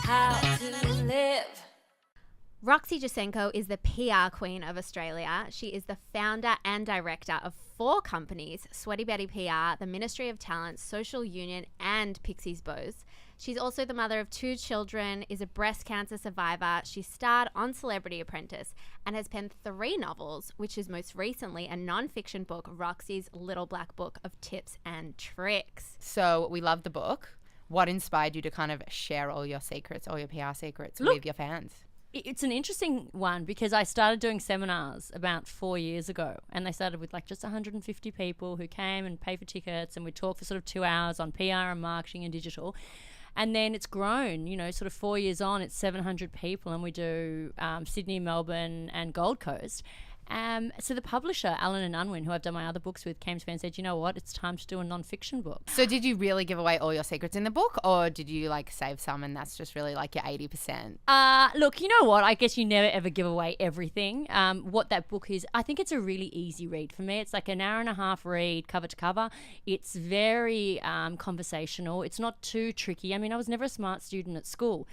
How to live. Roxy Jacenko is the PR queen of Australia. She is the founder and director of 4 companies: Sweaty Betty PR, the Ministry of Talent, Social Union, and Pixie's Bows. She's also the mother of 2 children, is a breast cancer survivor. She starred on Celebrity Apprentice and has penned 3 novels, which is most recently a non-fiction book, Roxy's Little Black Book of Tips and Tricks. So we love the book. What inspired you to kind of share all your secrets, all your PR secrets with your fans? It's an interesting one because I started doing seminars about 4 years ago, and they started with like just 150 people who came and paid for tickets, and we'd talk for sort of 2 hours on PR and marketing and digital. And then it's grown, sort of 4 years on, it's 700 people, and we do Sydney, Melbourne and Gold Coast. So the publisher, Allen and Unwin, who I've done my other books with, came to me and said, you know what, it's time to do a non-fiction book. So did you really give away all your secrets in the book, or did you like save some and that's just really like your 80%? Look, you know what? I guess you never ever give away everything. What that book is, I think it's a really easy read for me. It's like an hour and a half read, cover to cover. It's very conversational. It's not too tricky. I mean, I was never a smart student at school.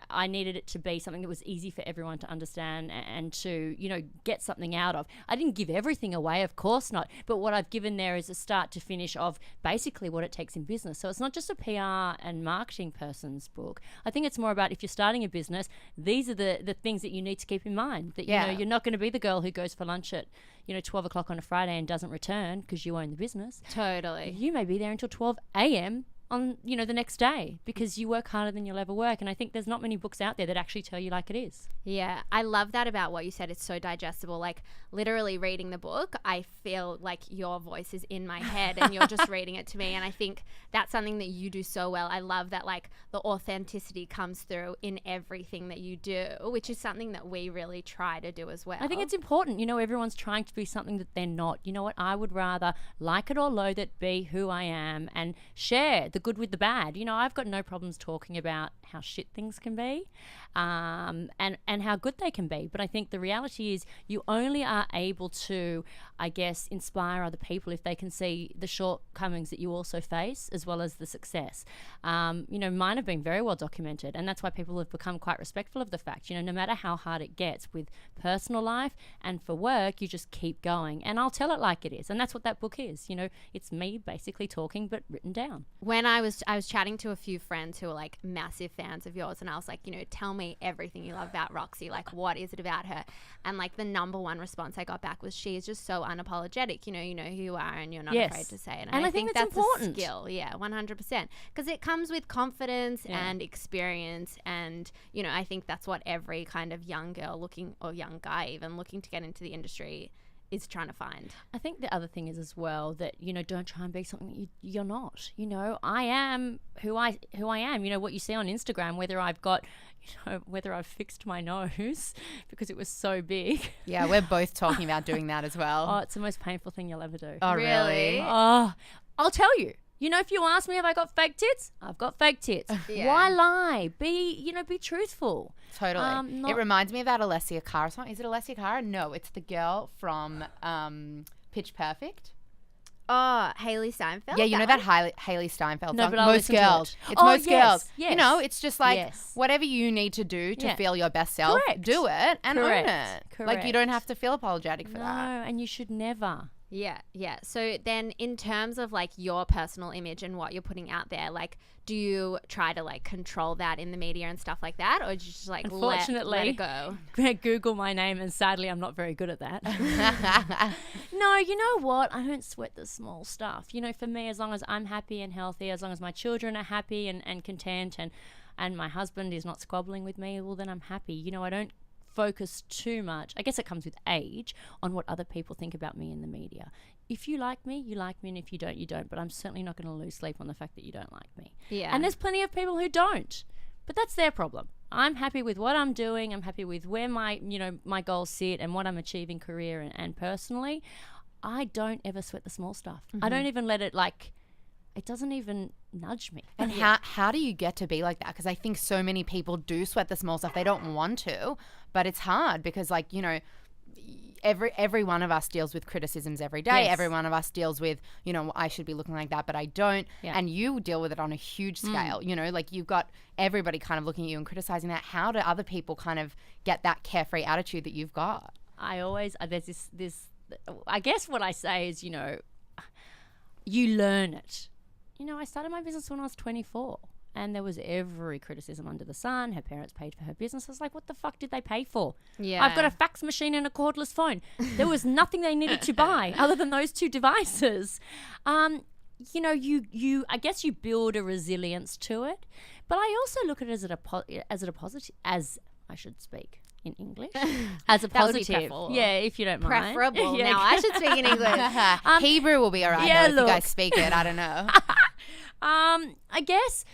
I needed it to be something that was easy for everyone to understand and to, get something out of. I didn't give everything away, of course not. But what I've given there is a start to finish of basically what it takes in business. So it's not just a PR and marketing person's book. I think it's more about if you're starting a business, these are the things that you need to keep in mind. That, you're not going to be the girl who goes for lunch at, 12 o'clock on a Friday and doesn't return because you own the business. Totally. You may be there until 12 a.m. on, the next day because you work harder than you'll ever work. And I think there's not many books out there that actually tell you like it is. Yeah, I love that about what you said. It's so digestible. Like literally reading the book, I feel like your voice is in my head and you're just reading it to me. And I think that's something that you do so well. I love that like the authenticity comes through in everything that you do, which is something that we really try to do as well. I think it's important. Everyone's trying to be something that they're not. You know what? I would rather, like it or loathe it, be who I am and share the good with the bad. I've got no problems talking about how shit things can be and how good they can be. But I think the reality is you only are able to, I guess, inspire other people if they can see the shortcomings that you also face as well as the success. Mine have been very well documented, and that's why people have become quite respectful of the fact, no matter how hard it gets with personal life and for work, you just keep going. And I'll tell it like it is. And that's what that book is. It's me basically talking but written down. When I was chatting to a few friends who were like massive fans of yours, and I was like, tell me everything you love about Roxy. Like, what is it about her? And like the number one response I got back was she is just so unapologetic. You know who you are, and you're not afraid to say it. And I think that's important. A skill. Yeah, 100%. Because it comes with confidence and experience, and I think that's what every kind of young girl or young guy even looking to get into the industry is trying to find. I think the other thing is as well that, don't try and be something that you're not. I am who I am. What you see on Instagram, whether I've got, whether I've fixed my nose because it was so big. Yeah, we're both talking about doing that as well. Oh, it's the most painful thing you'll ever do. Oh, really? Oh, I'll tell you. If you ask me if I got fake tits, I've got fake tits. Yeah. Why lie? Be truthful. Totally. It reminds me of that Alessia Cara song. Is it Alessia Cara? No, it's the girl from Pitch Perfect. Oh, Hailey Steinfeld? Yeah, you know that Hailey Steinfeld no, song? But I'll Most girls. It. It's most girls. Yes. It's just like whatever you need to do to feel your best self, do it and own it. Correct. Like you don't have to feel apologetic for that. No, and you should never. Yeah. So then in terms of like your personal image and what you're putting out there, like do you try to like control that in the media and stuff like that, or do you just like Unfortunately, let it go? Google my name, and sadly I'm not very good at that. No, you know what? I don't sweat the small stuff. For me, as long as I'm happy and healthy, as long as my children are happy and content and my husband is not squabbling with me, well then I'm happy. I don't focus too much, I guess it comes with age, on what other people think about me in the media. If you like me, you like me, and if you don't, you don't. But I'm certainly not going to lose sleep on the fact that you don't like me. Yeah. And there's plenty of people who don't. But that's their problem. I'm happy with what I'm doing. I'm happy with where my goals sit and what I'm achieving career and personally. I don't ever sweat the small stuff. I don't even let it it doesn't even nudge me. And how do you get to be like that? Because I think so many people do sweat the small stuff. They don't want to, but it's hard because every one of us deals with criticisms every day. Yes. Every one of us deals with, I should be looking like that, but I don't. Yeah. And you deal with it on a huge scale. Like you've got everybody kind of looking at you and criticizing that. How do other people kind of get that carefree attitude that you've got? I always there's this. I guess what I say is, you learn it. I started my business when I was 24. And there was every criticism under the sun. Her parents paid for her business. I was like, what the fuck did they pay for? Yeah. I've got a fax machine and a cordless phone. There was nothing they needed to buy other than those two devices. I guess you build a resilience to it. But I also look at it as a positive, as I should speak in English, as a That would be positive. preferable. Yeah, if you don't mind. Preferable. Yeah. Now I should speak in English. Hebrew will be all right yeah, though, if look. you guys speak it. I don't know. I guess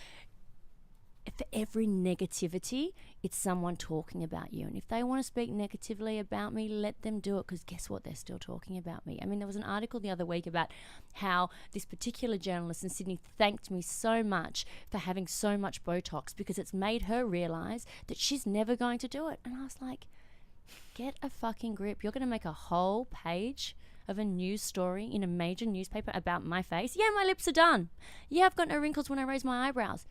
for every negativity, it's someone talking about you. And if they want to speak negatively about me, let them do it, because guess what? They're still talking about me. I mean, there was an article the other week about how this particular journalist in Sydney thanked me so much for having so much Botox because it's made her realise that she's never going to do it. And I was like, get a fucking grip. You're going to make a whole page of a news story in a major newspaper about my face. Yeah, my lips are done. Yeah, I've got no wrinkles when I raise my eyebrows.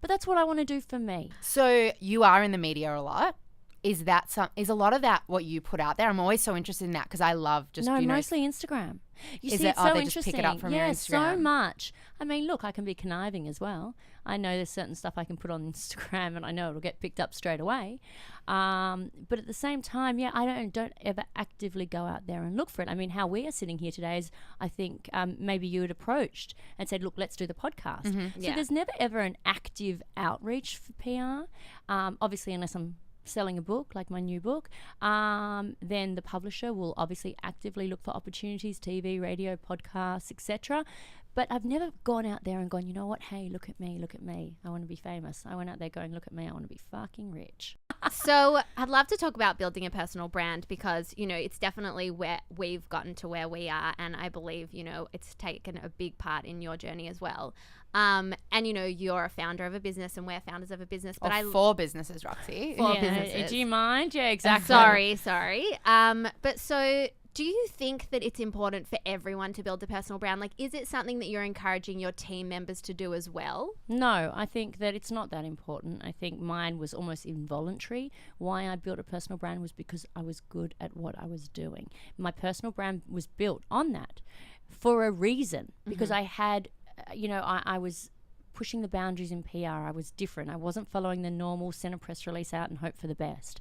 But that's what I want to do for me. So you are in the media a lot. Is a lot of that what you put out there? I'm always so interested in that because I love just, mostly Instagram. You Is see, it- it's oh, so they just pick interesting. it up from your yeah, so Instagram? much. I mean, look, I can be conniving as well. I know there's certain stuff I can put on Instagram and I know it'll get picked up straight away. But at the same time, yeah, I don't ever actively go out there and look for it. I mean, how we are sitting here today is, I think, maybe you had approached and said, look, let's do the podcast. So Yeah. there's never ever an active outreach for PR, obviously, unless I'm selling a book, like my new book, then the publisher will obviously actively look for opportunities, TV, radio, podcasts, etc. But I've never gone out there and gone, you know what, hey, look at me, I want to be famous. I went out there going, look at me, I want to be fucking rich. So I'd love to talk about building a personal brand because, it's definitely where we've gotten to where we are. And I believe, it's taken a big part in your journey as well. And, you're a founder of a business and we're founders of a business. But Or 4 businesses, Roxy. Four Yeah, businesses. do you mind? Yeah, exactly. Sorry. But so do you think that it's important for everyone to build a personal brand? Like, is it something that you're encouraging your team members to do as well? No, I think that it's not that important. I think mine was almost involuntary. Why I built a personal brand was because I was good at what I was doing. My personal brand was built on that for a reason, because I had, I was pushing the boundaries in PR. I was different. I wasn't following the normal, send a press release out and hope for the best.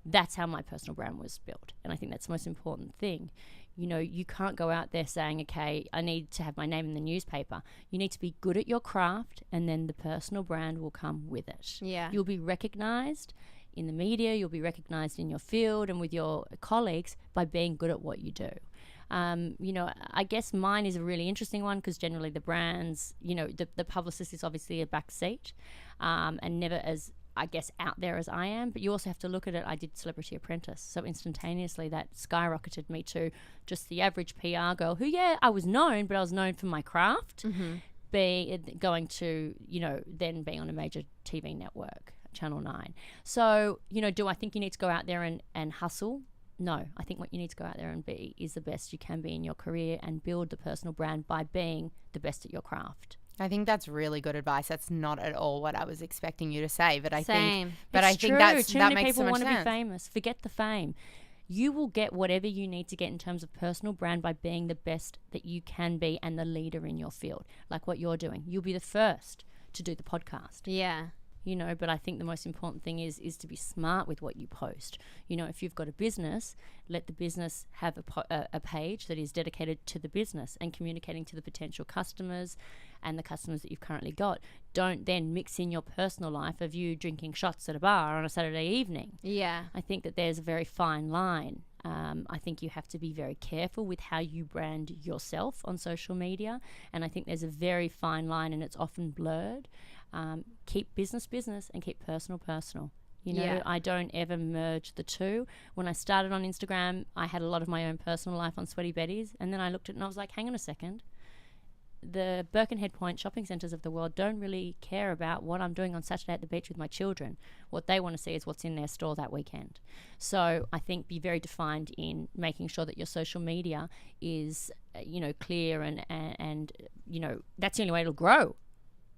That's how my personal brand was built. And I think that's the most important thing. You can't go out there saying, okay, I need to have my name in the newspaper. You need to be good at your craft, and then the personal brand will come with it. Yeah. You'll be recognized in the media, you'll be recognized in your field and with your colleagues by being good at what you do. I guess mine is a really interesting one because generally the brands, the publicist is obviously a back seat and never as, I guess, out there as I am. But you also have to look at it. I did Celebrity Apprentice. So instantaneously that skyrocketed me to just the average PR girl who, I was known, but I was known for my craft. Going to, then being on a major TV network, Channel 9. So, do I think you need to go out there and hustle? No, I think what you need to go out there and be is the best you can be in your career and build the personal brand by being the best at your craft. I think that's really good advice. That's not at all what I was expecting you to say, but I Same. think, but It's I think true. Too that many makes people so much want to sense. be famous. Forget the fame. You will get whatever you need to get in terms of personal brand by being the best that you can be and the leader in your field, like what you're doing. You'll be the first to do the podcast. Yeah. But I think the most important thing is to be smart with what you post. If you've got a business, let the business have a page that is dedicated to the business and communicating to the potential customers and the customers that you've currently got. Don't then mix in your personal life of you drinking shots at a bar on a Saturday evening. Yeah. I think that there's a very fine line. I think you have to be very careful with how you brand yourself on social media. And I think there's a very fine line and it's often blurred. Keep business and keep personal. Yeah. I don't ever merge the two. When I started on Instagram, I had a lot of my own personal life on Sweaty Betties. And then I looked at it and I was like, hang on a second. the Birkenhead Point shopping centres of the world don't really care about what I'm doing on Saturday at the beach with my children. What they want to see is what's in their store that weekend. So I think be very defined in making sure that your social media is, clear and that's the only way it'll grow.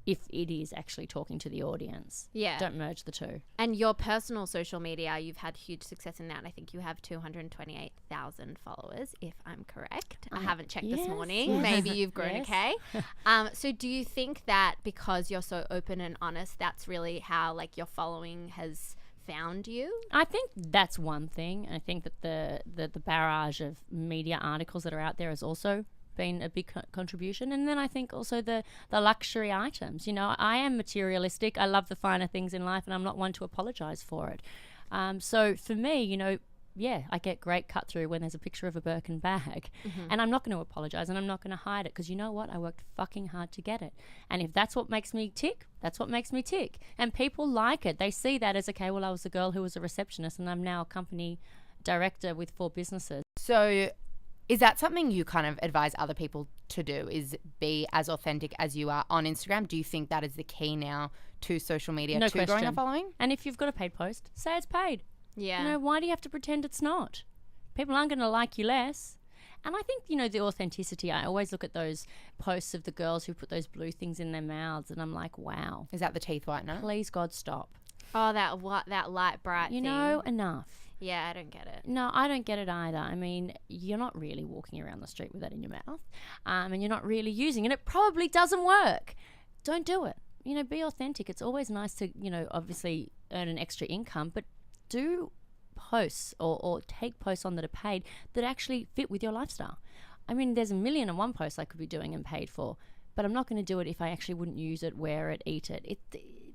If it is actually talking to the audience. Yeah. Don't merge the two. And your personal social media, you've had huge success in that. I think you have 228,000 followers, if I'm correct. I haven't checked this morning. Yes. Maybe you've grown Yes. okay. So do you think that because you're so open and honest, that's really how your following has found you? I think that's one thing. I think that the barrage of media articles that are out there has also been a big contribution. And then I think also the luxury items. I am materialistic. I love the finer things in life, and I'm not one to apologize for it. So for me, I get great cut through when there's a picture of a Birkin bag, and I'm not going to apologize, and I'm not going to hide it, because you know what? I worked fucking hard to get it. And if that's what makes me tick, that's what makes me tick. And people like it. They see that as, okay, well, I was a girl who was a receptionist, and I'm now a company director with 4 businesses. So is that something you kind of advise other people to do, is be as authentic as you are on Instagram? Do you think that is the key now to social media, No to growing a question. following? And if you've got a paid post, say it's paid. Yeah. Why do you have to pretend it's not? People aren't going to like you less. And I think, the authenticity, I always look at those posts of the girls who put those blue things in their mouths, and I'm like, wow. Is that the teeth whitener? Please, God, stop. Oh, that light bright thing. Enough. Yeah, I don't get it. No, I don't get it either. I mean, you're not really walking around the street with that in your mouth, and you're not really using it. It probably doesn't work. Don't do it. Be authentic. It's always nice to, obviously earn an extra income, but do posts or take posts on that are paid that actually fit with your lifestyle. I mean, there's 1,000,001 posts I could be doing and paid for, but I'm not going to do it if I actually wouldn't use it, wear it, eat it.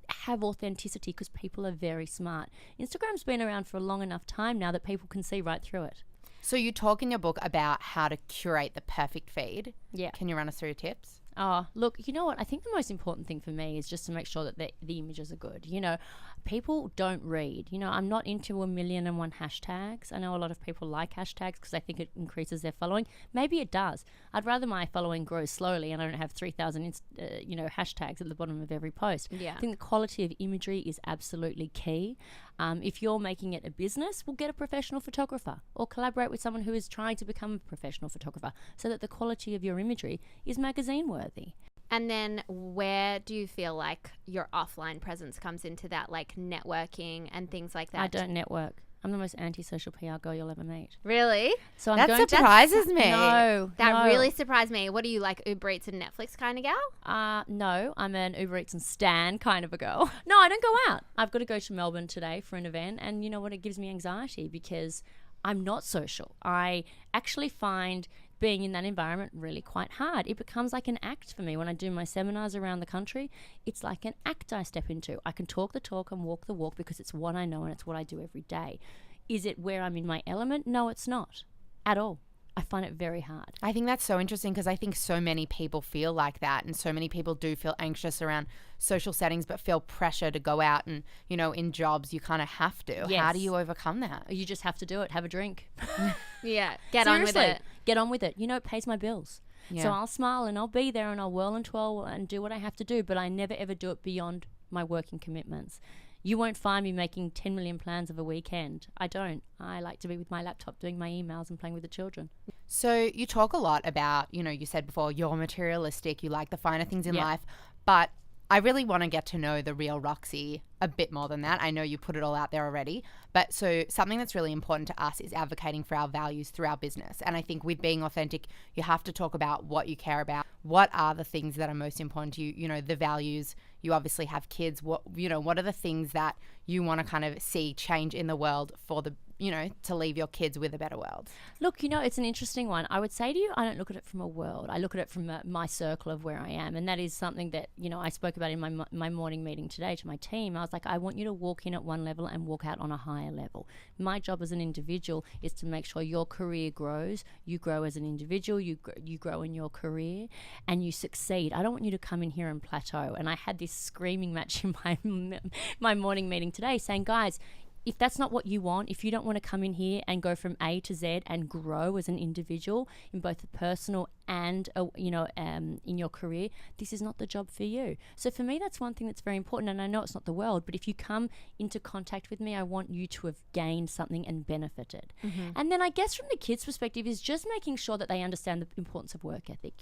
Have authenticity, because people are very smart. Instagram's been around for a long enough time now that people can see right through it. So you talk in your book about how to curate the perfect feed. Yeah. Can you run us through tips? Oh, look, you know what? I think the most important thing for me is just to make sure that the images are good. People don't read. I'm not into 1,000,001 hashtags. I know a lot of people like hashtags because I think it increases their following. Maybe it does. I'd rather my following grows slowly and I don't have 3,000, hashtags at the bottom of every post. Yeah. I think the quality of imagery is absolutely key. If you're making it a business, we'll get a professional photographer or collaborate with someone who is trying to become a professional photographer so that the quality of your imagery is magazine worthy. And then where do you feel like your offline presence comes into that, networking and things like that? I don't network. I'm the most antisocial PR girl you'll ever meet. Really? So I'm That going surprises me. No, That no. really surprised me. What are you, Uber Eats and Netflix kind of gal? No, I'm an Uber Eats and Stan kind of a girl. No, I don't go out. I've got to go to Melbourne today for an event, and you know what? It gives me anxiety because I'm not social. I actually find being in that environment really quite hard. It becomes like an act for me when I do my seminars around the country. It's like an act I step into. I can talk the talk and walk the walk because it's what I know and it's what I do every day. Is it where I'm in my element? No, it's not at all. I find it very hard. I think that's so interesting because I think so many people feel like that, and so many people do feel anxious around social settings but feel pressure to go out, and in jobs you kind of have to. Yes. How do you overcome that? You just have to do it. Have a drink. Yeah. Get on with Seriously, it. Get on with it. It pays my bills. Yeah. So I'll smile and I'll be there and I'll whirl and twirl and do what I have to do, but I never ever do it beyond my working commitments. You won't find me making 10 million plans of a weekend. I don't. I like to be with my laptop doing my emails and playing with the children. So you talk a lot about, you said before, you're materialistic, you like the finer things in Yeah. life, but I really want to get to know the real Roxy a bit more than that. I know you put it all out there already, but so something that's really important to us is advocating for our values through our business. And I think with being authentic, you have to talk about what you care about. What are the things that are most important to you? The values. You obviously have kids. What are the things that you want to kind of see change in the world for the to leave your kids with a better world? Look, it's an interesting one. I would say to you, I don't look at it from a world. I look at it from my circle of where I am. And that is something that, I spoke about in my morning meeting today to my team. I was like, I want you to walk in at one level and walk out on a higher level. My job as an individual is to make sure your career grows. You grow as an individual. You grow in your career and you succeed. I don't want you to come in here and plateau. And I had this screaming match in my morning meeting today saying, guys, if that's not what you want, if you don't want to come in here and go from A to Z and grow as an individual in both the personal and in your career, this is not the job for you. So for me, that's one thing that's very important. And I know it's not the world, but if you come into contact with me, I want you to have gained something and benefited. And then I guess from the kids' perspective is just making sure that they understand the importance of work ethic.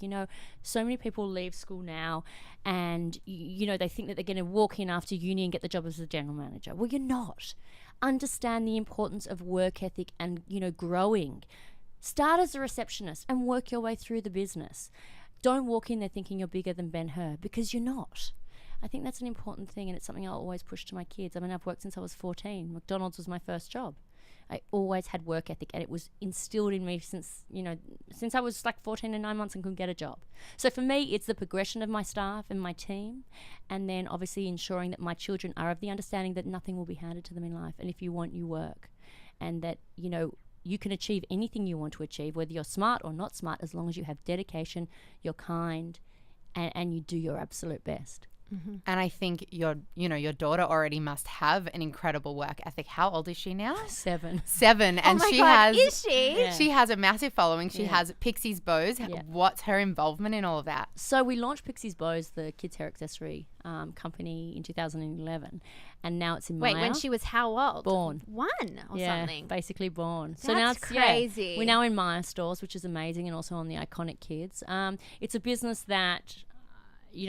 So many people leave school now and, they think that they're going to walk in after uni and get the job as a general manager. Well, you're not. Understand the importance of work ethic and, growing. Start as a receptionist and work your way through the business. Don't walk in there thinking you're bigger than Ben-Hur, because you're not. I think that's an important thing, and it's something I'll always push to my kids. I mean, I've worked since I was 14. McDonald's was my first job. I always had work ethic, and it was instilled in me since I was like 14 and 9 months and couldn't get a job. So for me, it's the progression of my staff and my team, and then obviously ensuring that my children are of the understanding that nothing will be handed to them in life, and if you want, you work, and that, you can achieve anything you want to achieve, whether you're smart or not smart, as long as you have dedication, you're kind, and you do your absolute best. And I think your daughter already must have an incredible work ethic. How old is she now? 7. 7, and oh my she God, has. is she? Yeah. She has a massive following. She Yeah. has Pixie's Bows. Yeah. What's her involvement in all of that? So we launched Pixie's Bows, the kids' hair accessory company, in 2011, and now it's in Wait, Maya. when she was how old? Born. 1 or something. Basically born. So That's now it's crazy. we're now in Maya stores, which is amazing, and also on the Iconic Kids. It's a business that.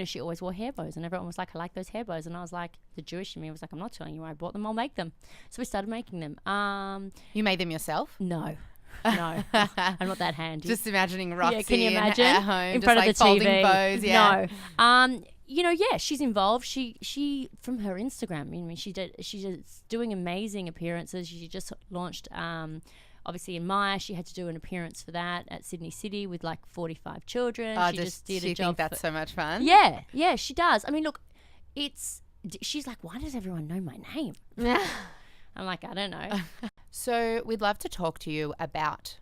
She always wore hair bows, and everyone was like, I like those hair bows. And I was like, the Jewish in me was like, I'm not telling you where I bought them, I'll make them. So we started making them. You made them yourself? No, I'm not that handy. Just imagining Roxy can you imagine? at home, In just front like of the folding TV. bows. Yeah. No. She's involved. She from her Instagram, she's doing amazing appearances. She just launched, obviously in Maya, she had to do an appearance for that at Sydney City with like 45 children. Oh, she just did she a job. think that's so much fun? Yeah, she does. I mean, look, she's like, why does everyone know my name? I'm like, I don't know. So we'd love to talk to you about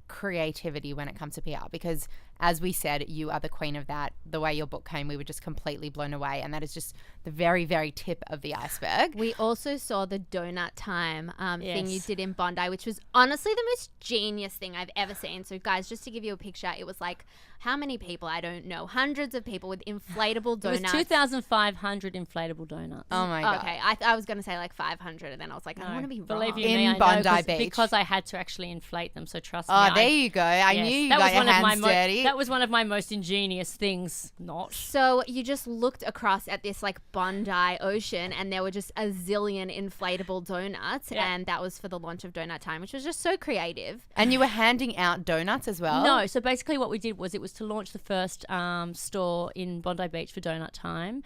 creativity when it comes to PR, because as we said, you are the queen of that. The way your book came, we were just completely blown away, and that is just the very, very tip of the iceberg. We also saw the donut time thing you Yes. did in Bondi, which was honestly the most genius thing I've ever seen. So guys, just to give you a picture, it was like, how many people? I don't know. Hundreds of people with inflatable donuts. It was 2,500 inflatable donuts. Oh my God. Okay, I was going to say like 500, and then I was like, I don't want to be wrong. Believe you In me, I know, Bondi Beach. because I had to actually inflate them. So trust me. Oh, there you go. I knew you got your hands dirty. That was one of my most ingenious things. Not. So you just looked across at this like Bondi ocean, and there were just a zillion inflatable donuts, Yeah. and that was for the launch of Donut Time, which was just so creative. And you were handing out donuts as well? No, so basically what we did was it was to launch the first store in Bondi Beach for Donut Time.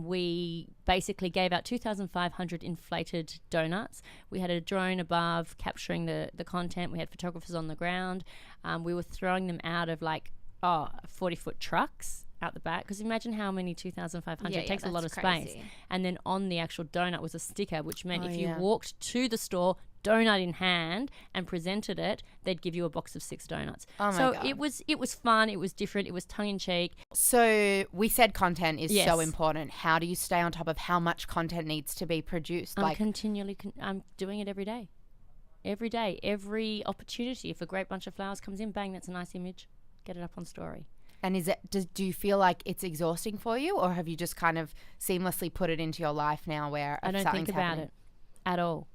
We basically gave out 2,500 inflated donuts. We had a drone above capturing the content. We had photographers on the ground. We were throwing them out of 40-foot trucks out the back, because imagine how many 2,500 it takes a lot of that's space. crazy. And then on the actual donut was a sticker, which meant Oh, if you yeah. walked to the store donut in hand and presented it, they'd give you a box of 6 donuts. Oh my so God. it was fun, it was different, it was tongue in cheek. So we said content is so Yes. important. How do you stay on top of how much content needs to be produced? I'm continually I'm doing it every day. Every day, every opportunity. If a great bunch of flowers comes in, bang, that's a nice image. Get it up on story. And do you feel like it's exhausting for you, or have you just kind of seamlessly put it into your life now where I don't something's think about happening? it at all.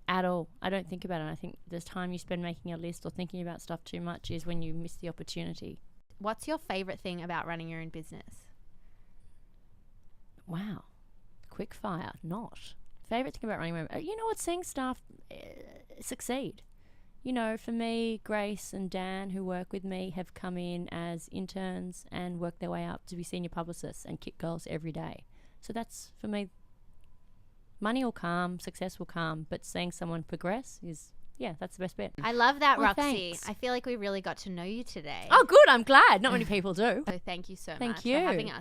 At all. I don't think about it. I think the time you spend making a list or thinking about stuff too much is when you miss the opportunity. What's your favorite thing about running your own business? Wow. Quick fire. Not. Favorite thing about running my own... You know what? Seeing staff succeed. For me, Grace and Dan, who work with me, have come in as interns and worked their way up to be senior publicists and kick goals every day. So that's, for me, money will come, success will come, but seeing someone progress is, that's the best bet. I love that, Oh, Roxy. thanks. I feel like we really got to know you today. Oh, good. I'm glad. Not many people do. So thank you so Thank much you. for having us.